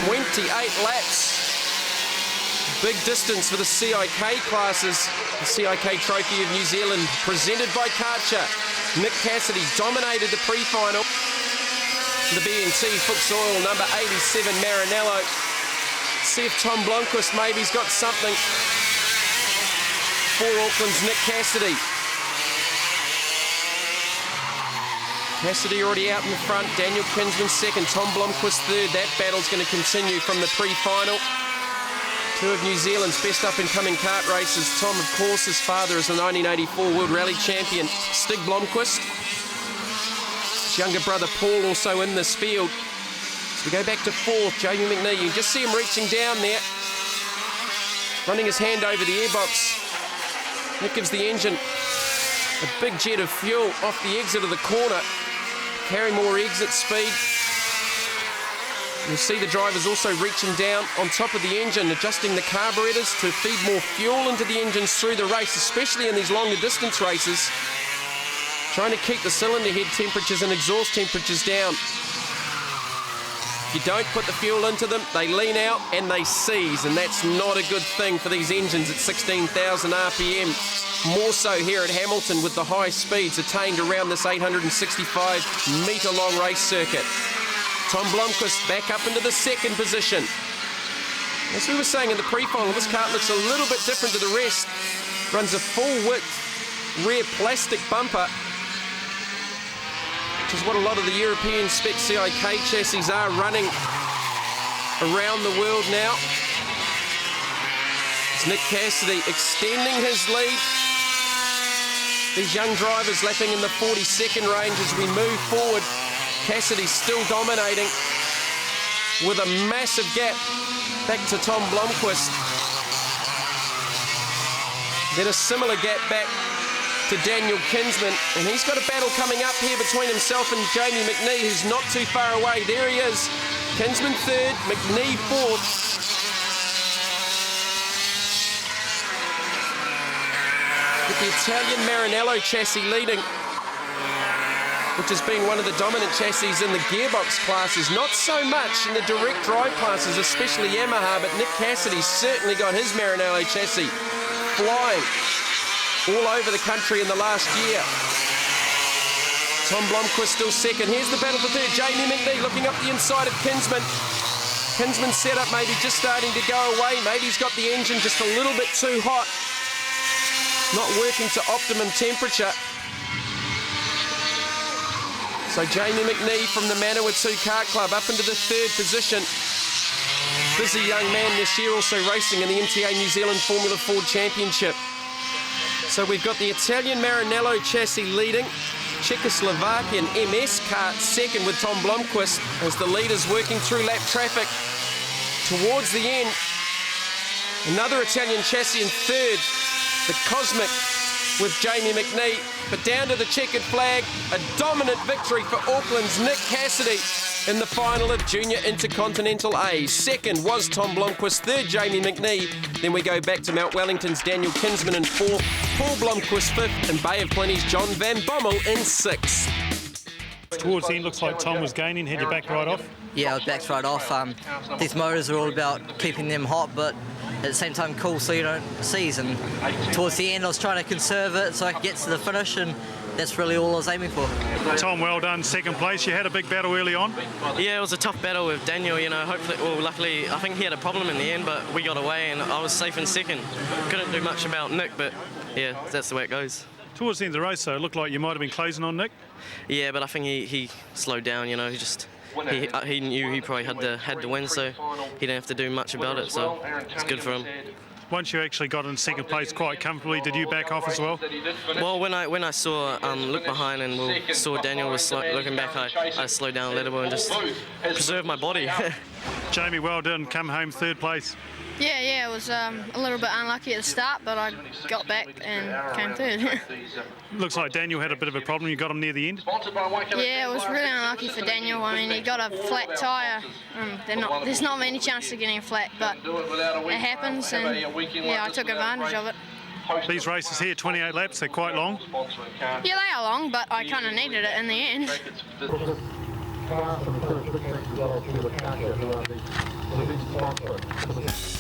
28 laps. Big distance for the CIK classes. The CIK Trophy of New Zealand presented by Karcher. Nick Cassidy dominated the pre-final. The BNT Fuchs Oil, number 87, Marinello. See if Tom Blomqvist maybe's got something for Auckland's Nick Cassidy. Cassidy already out in the front, Daniel Kinsman second, Tom Blomqvist third. That battle's going to continue from the pre-final. Two of New Zealand's best up-and-coming kart racers. Tom, of course, his father is the 1984 World Rally Champion, Stig Blomqvist. His younger brother, Paul, also in this field. So we go back to fourth, Jamie McNee. You can just see him reaching down there, running his hand over the airbox. That gives the engine a big jet of fuel off the exit of the corner. Carry more exit speed. You'll see the drivers also reaching down on top of the engine, adjusting the carburetors to feed more fuel into the engines through the race, especially in these longer distance races. Trying to keep the cylinder head temperatures and exhaust temperatures down. If you don't put the fuel into them, they lean out and they seize, and that's not a good thing for these engines at 16,000 RPM. More so here at Hamilton with the high speeds attained around this 865-metre long race circuit. Tom Blomqvist back up into the second position. As we were saying in the pre-final, this kart looks a little bit different to the rest. Runs a full-width rear plastic bumper, which is what a lot of the European spec CIK chassis are running around the world now. It's Nick Cassidy extending his lead. These young drivers lapping in the 42nd range as we move forward. Cassidy still dominating with a massive gap back to Tom Blomqvist. Then a similar gap back to Daniel Kinsman, and he's got a battle coming up here between himself and Jamie McNee, who's not too far away. There he is. Kinsman third, McNee fourth. With the Italian Marinello chassis leading, which has been one of the dominant chassis in the gearbox classes. Not so much in the direct drive classes, especially Yamaha, but Nick Cassidy certainly got his Marinello chassis flying all over the country in the last year. Tom Blomqvist still second. Here's the battle for third. Jamie McNee looking up the inside of Kinsman. Kinsman's setup maybe just starting to go away. Maybe he's got the engine just a little bit too hot. Not working to optimum temperature. So Jamie McNee from the Manawatu Kart Club up into the third position. Busy young man this year, also racing in the MTA New Zealand Formula Ford Championship. So we've got the Italian Marinello chassis leading, Czechoslovakian MS kart second with Tom Blomqvist as the leaders working through lap traffic towards the end. Another Italian chassis in third, the Cosmic with Jamie McNee, but down to the checkered flag, a dominant victory for Auckland's Nick Cassidy in the final of Junior Intercontinental A. Second was Tom Blomqvist, third Jamie McNee. Then we go back to Mount Wellington's Daniel Kinsman in fourth, Paul Blomqvist fifth, and Bay of Plenty's John Van Bommel in sixth. Towards the end, looks like Tom was gaining. Had your back right off? Yeah, I was backed right off. These motors are all about keeping them hot, but at the same time cool so you don't seize. And towards the end, I was trying to conserve it so I could get to the finish, and that's really all I was aiming for. Tom, well done, second place. You had a big battle early on. Yeah, it was a tough battle with Daniel, you know, hopefully, well, luckily, I think he had a problem in the end, but we got away and I was safe in second. Couldn't do much about Nick, but yeah, that's the way it goes. Towards the end of the race, though, it looked like you might have been closing on Nick. Yeah, but I think he slowed down, you know, he knew he probably had to win, so he didn't have to do much about it, so it's good for him. Once you actually got in second place quite comfortably, did you back off as well? Well, when I saw looked behind and saw Daniel was looking back, I slowed down a little bit and just preserved my body. Jamie, well done. Come home third place. Yeah, it was a little bit unlucky at the start, but I got back and came third. Looks like Daniel had a bit of a problem. You got him near the end? Yeah, it was really unlucky for Daniel. I mean, he got a flat tyre. There's not many chances of getting a flat, but it happens, and yeah, I took advantage of it. These races here, 28 laps, they're quite long. Yeah, they are long, but I kind of needed it in the end. Chocolate.